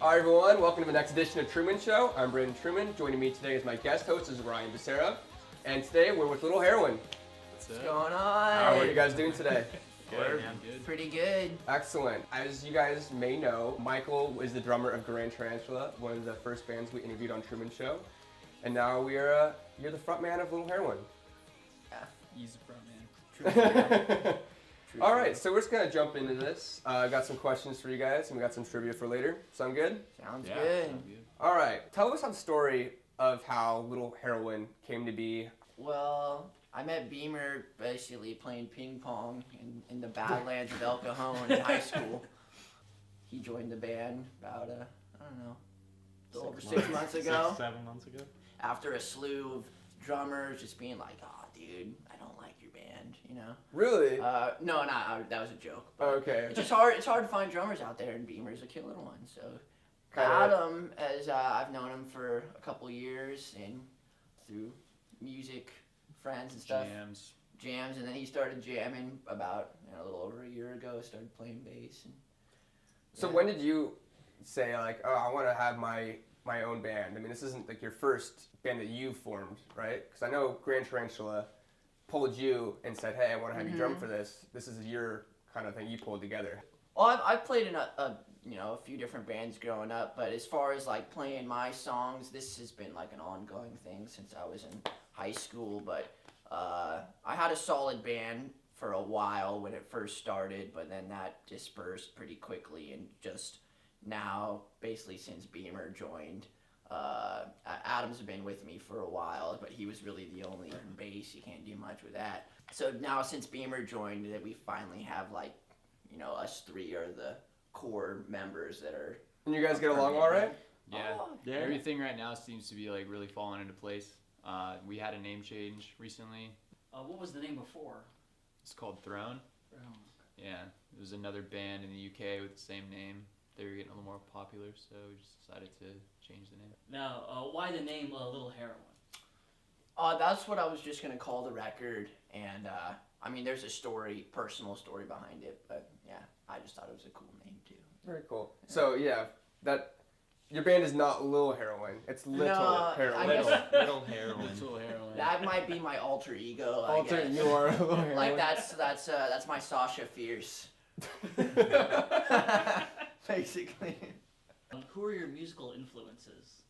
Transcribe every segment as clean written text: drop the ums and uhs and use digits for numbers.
Hi everyone, welcome to the next edition of Truman Show. I'm Brandon Truman. Joining me today as my guest host is Ryan Vescera. And today we're with Little Heroine. What's going on? How are you guys doing today? Good, man. Good. Pretty good. Excellent. As you guys may know, Michael is the drummer of Grand Tarantula, one of the first bands we interviewed on Truman Show. And now you're the front man of Little Heroine. Yeah, he's the front man. All right, so we're just gonna jump into this. I got some questions for you guys, and we got some trivia for later. Sound good? Sounds good. All right, tell us the story of how Little Heroine came to be. Well, I met Beamer basically playing ping pong in the Badlands of El Cajon in high school. He joined the band about, I don't know, over 6 months ago. 7 months ago. After a slew of drummers just being like, oh, dude, I don't like your band, you know? Really? No, that was a joke. Okay. It's just hard. It's hard to find drummers out there, and Beamer's a killer one. So Adam, as I've known him for a couple years, and through music friends and stuff. Jams, and then he started jamming about a little over a year ago. Started playing bass. And, So when did you say like, oh, I want to have my own band? I mean, this isn't like your first band that you formed, right? Because I know Grand Tarantula pulled you and said, hey, I want to have you drum for this. This is your kind of thing you pulled together. Well, I've played in a few different bands growing up, but as far as like playing my songs, this has been like an ongoing thing since I was in high school. But I had a solid band for a while when it first started, but then that dispersed pretty quickly, and just now, basically since Beamer joined, Adam's been with me for a while, but he was really the only bass. You can't do much with that. So now since Beamer joined, that we finally have like, us three are the core members that are. And you guys get along all right? Yeah. Everything right now seems to be like really falling into place. We had a name change recently. What was the name before? It's called Throne. Yeah, it was another band in the UK with the same name. They were getting a little more popular, so we just decided to change the name. Now, why the name Little Heroine? That's what I was just gonna call the record, and I mean, there's a personal story behind it, but yeah, I just thought it was a cool name too. Very cool. So your band is not Little Heroine. It's Little Heroine. Little Heroine. Little Heroine. That might be my alter ego. I guess. You are Little Heroine. Like that's my Sasha Fierce. Basically. Who are your musical influences?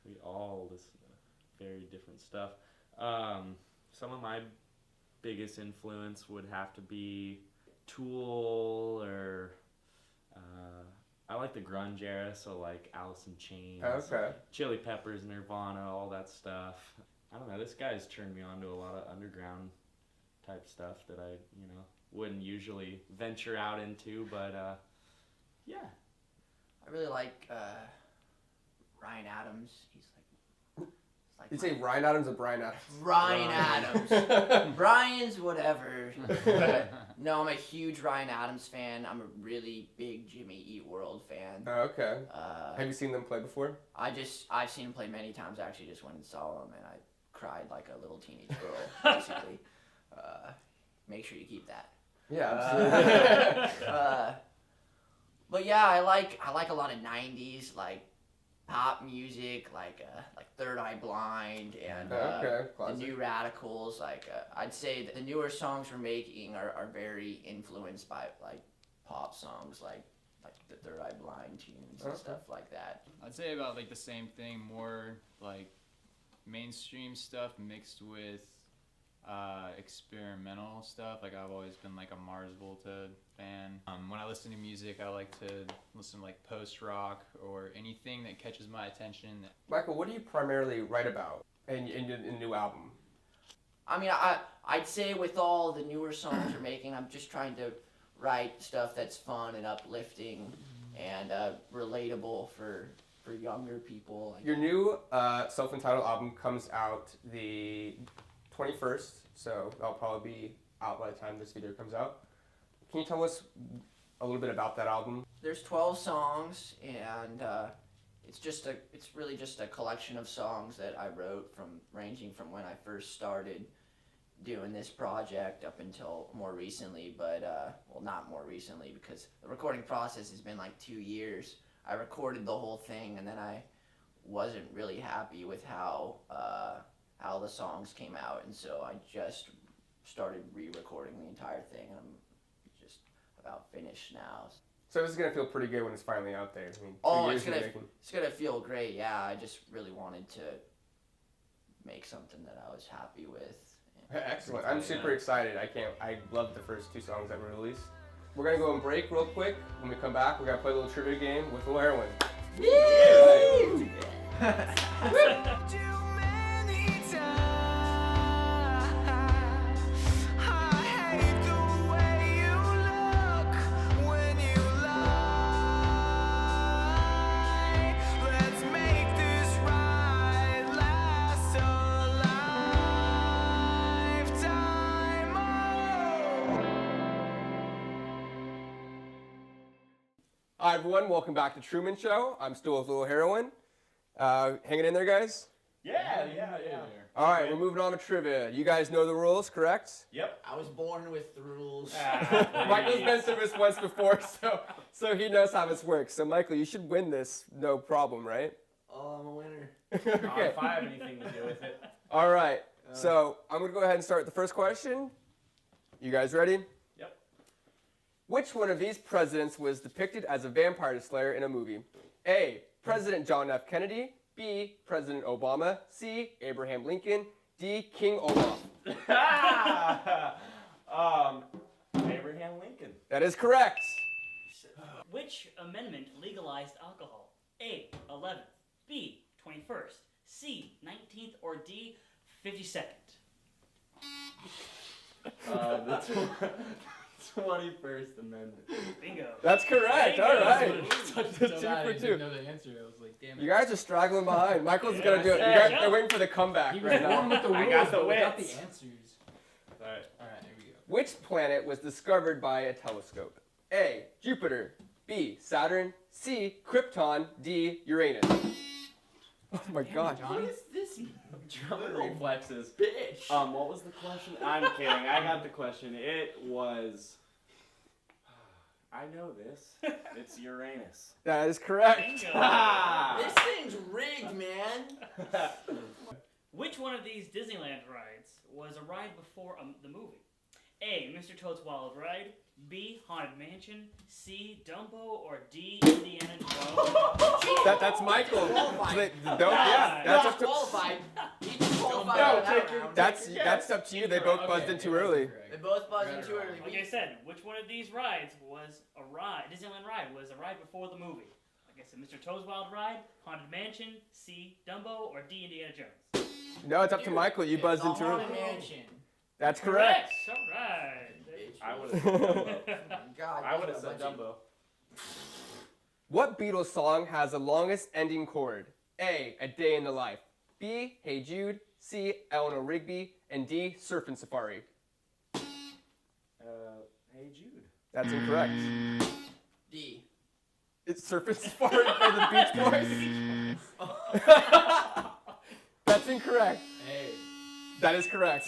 We all listen to very different stuff. Some of my biggest influence would have to be Tool, or I like the grunge era, so like Alice in Chains, Chili Peppers, Nirvana, all that stuff. I don't know, this guy's turned me on to a lot of underground type stuff that I, wouldn't usually venture out into, but yeah. I really like Ryan Adams. He's like You say Ryan Adams or Brian Adams? Ryan Adams. Brian's whatever. No, I'm a huge Ryan Adams fan. I'm a really big Jimmy Eat World fan. Oh, okay. Have you seen them play before? I've seen them play many times. I actually just went and saw them, and I cried like a little teenage girl, basically. Make sure you keep that. Yeah, absolutely. But yeah, I like a lot of 90s, like pop music, like Third Eye Blind, and the New Radicals. I'd say that the newer songs we're making are very influenced by like pop songs, like the Third Eye Blind tunes and stuff like that. I'd say about like the same thing, more like mainstream stuff mixed with experimental stuff. Like I've always been like a Mars Volta fan. When I listen to music, I like to listen to like post-rock or anything that catches my attention. Michael, what do you primarily write about in your new album? I mean, I'd say with all the newer songs we're making, I'm just trying to write stuff that's fun and uplifting and relatable for younger people. Your new self-entitled album comes out the 21st, so that'll probably be out by the time this video comes out. Can you tell us a little bit about that album? There's 12 songs, and it's really just a collection of songs that I wrote ranging from when I first started doing this project up until more recently, but well, not more recently, because the recording process has been like 2 years. I recorded the whole thing, and then I wasn't really happy with how the songs came out, and so I just started re-recording the entire thing, and I'm just about finished now. So this is gonna feel pretty good when it's finally out there. I mean, 2 Oh, years it's in the gonna making. it's gonna feel great. Yeah, I just really wanted to make something that I was happy with. Excellent. I'm super excited. I love the first 2 songs that were released. We're gonna go on break real quick. When we come back, we're gonna play a little trivia game with Little Heroine. Hi everyone, welcome back to Truman Show. I'm still with Little Heroine. Hanging in there, guys? Yeah. All right, we're moving on to trivia. You guys know the rules, correct? Yep. I was born with the rules. Michael's been through this once before, so he knows how this works. So Michael, you should win this, no problem, right? Oh, I'm a winner. Okay. If I have anything to do with it. All right. So I'm gonna go ahead and start the first question. You guys ready? Yep. Which one of these presidents was depicted as a vampire slayer in a movie? A. President John F. Kennedy. B. President Obama. C. Abraham Lincoln. D. King Olaf. Abraham Lincoln. That is correct. Which amendment legalized alcohol? A. 11th. B. 21st. C. 19th. Or D. 52nd. The 21st Amendment. Bingo. That's correct. Bingo. All right. So Two bad for I two. didn't know the answer. I was like, damn it. You guys are straggling behind. Michael's Yeah, gonna do it. You yeah, guys, yeah. they're waiting for the comeback He was right born now. with the rules, I got the but without wits. the answers. Alright. Alright, here we go. Which planet was discovered by a telescope? A. Jupiter. B. Saturn. C. Krypton. D. Uranus. Oh my God. Johnny? This Drum reflexes. bitch? What was the question? I'm kidding. I got the question. It was. I know this. It's Uranus. That is correct. Bingo. This thing's rigged, man. Which one of these Disneyland rides was a ride before the movie? A. Mr. Toad's Wild Ride. B. Haunted Mansion. C. Dumbo. Or D. Indiana Jones. That's Michael. Qualified. Yeah, that's up to, Qualified. He just qualified No, on that take your- round. that's up to you. They both buzzed in too early. They both buzzed in too early. Like I said, which one of these rides was a ride? Disneyland ride was a ride before the movie. Like I said, Mr. Toad's Wild Ride, Haunted Mansion, C. Dumbo, or D. Indiana Jones. No, it's up to Michael. You buzzed in The too early. Haunted Mansion. That's correct. All right. I would have said Dumbo. God, I would have you said got a bunch Dumbo. What Beatles song has the longest ending chord? A. A Day in the Life. B. Hey Jude. C. Eleanor Rigby. And D. Surfin' Safari. Hey Jude. That's incorrect. of- D. It's Surfin' Safari by the Beach Boys. That's incorrect. Hey. That is correct.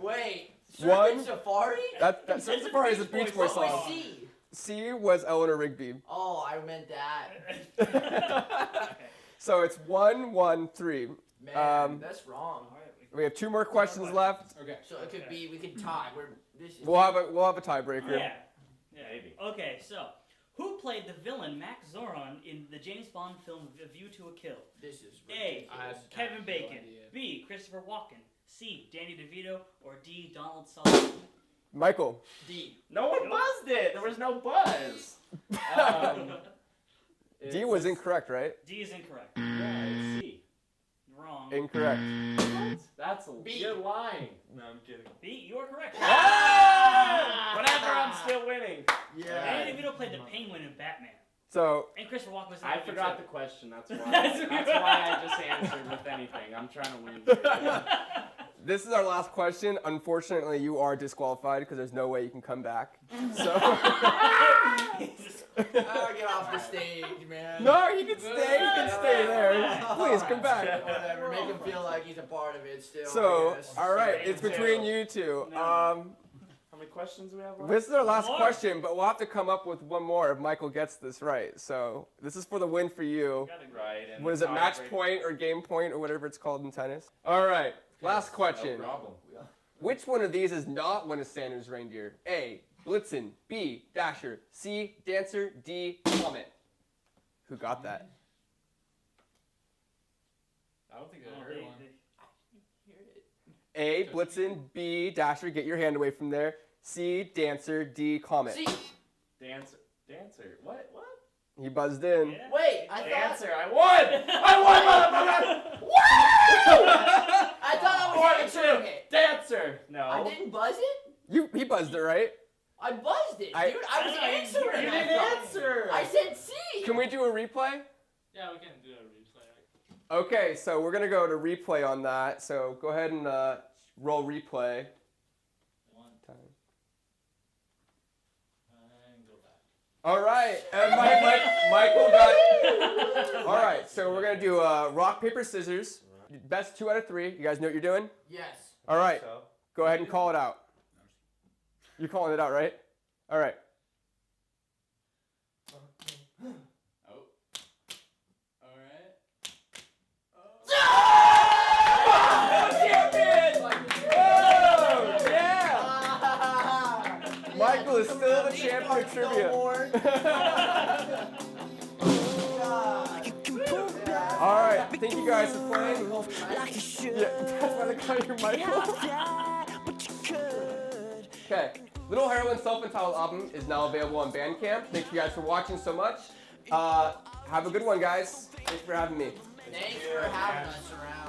Wait. One. Surfing Safari? That Surfin' Safari is a Beach Boys What song. was C? C was Eleanor Rigby. Oh, I meant that. So it's 1-1-3. Man, that's wrong. We have 2 more questions left. Okay. So it could be, we could tie. This is We'll have a tiebreaker. Yeah. Maybe. Okay, so who played the villain Max Zoron in the James Bond film A View to a Kill? This is A. ridiculous. Kevin no Bacon. idea. B. Christopher Walken. C. Danny DeVito. Or D. Donald Sullivan. Michael. D. No one buzzed it. There was no buzz. D was incorrect, right? D is incorrect. Yeah, it's C. Wrong. Incorrect. What? That's a. B. You're lying. No, I'm kidding. B, you are correct. Whatever. I'm still winning. Danny DeVito played the Penguin in Batman. So And Christopher Walken was in I the forgot the too. question. That's why. That's That's why I just answered with anything. I'm trying to win. this is our last question. Unfortunately, you are disqualified because there's no way you can come back. So Get off the stage, man. no, he can stay. He can stay there. Please come back. Whatever. Make him feel like he's a part of it still. I So guess. all right, it's between you two. How many questions do we have left? This is our last more. question, but we'll have to come up with one more if Michael gets this right. So this is for the win for you. Right. And What is the it, match tiebreaker- point or game point or whatever it's called in tennis? All right, last question. No problem. Which one of these is not one of Santa's reindeer? A, Blitzen. B, Dasher. C, Dancer. D, Comet. Who got that? I don't think Oh, I heard one. A, Blitzen. B, Dasher. Get your hand away from there. C, Dancer. D, Comet. See, Dancer. What? He buzzed in. Yeah. wait, I thought Dancer. I won. I won, motherfucker. I thought I was answering it. Dancer. No. I didn't buzz it. He buzzed it, right? I buzzed it, dude. I- I was answering. You I didn't thought. answer. I said C. Can we do a replay? Yeah, we can do a replay. Okay, so we're gonna go to replay on that. So go ahead and roll replay. One, Time. and go back. All right, and Michael got. All right, so we're gonna do rock paper scissors. Best 2 out of 3. You guys know what you're doing? Yes. All right, So, go ahead and call it out. You're calling it out, right? All right. Oh. All right. Oh, yeah! Michael is still the champion of trivia. All right, thank you guys for playing. Yeah, that's why they call you Michael. Okay, Little Heroine self-entitled album is now available on Bandcamp. Thank you guys for watching so much. Have a good one, guys. Thanks for having me. Thanks for having us around.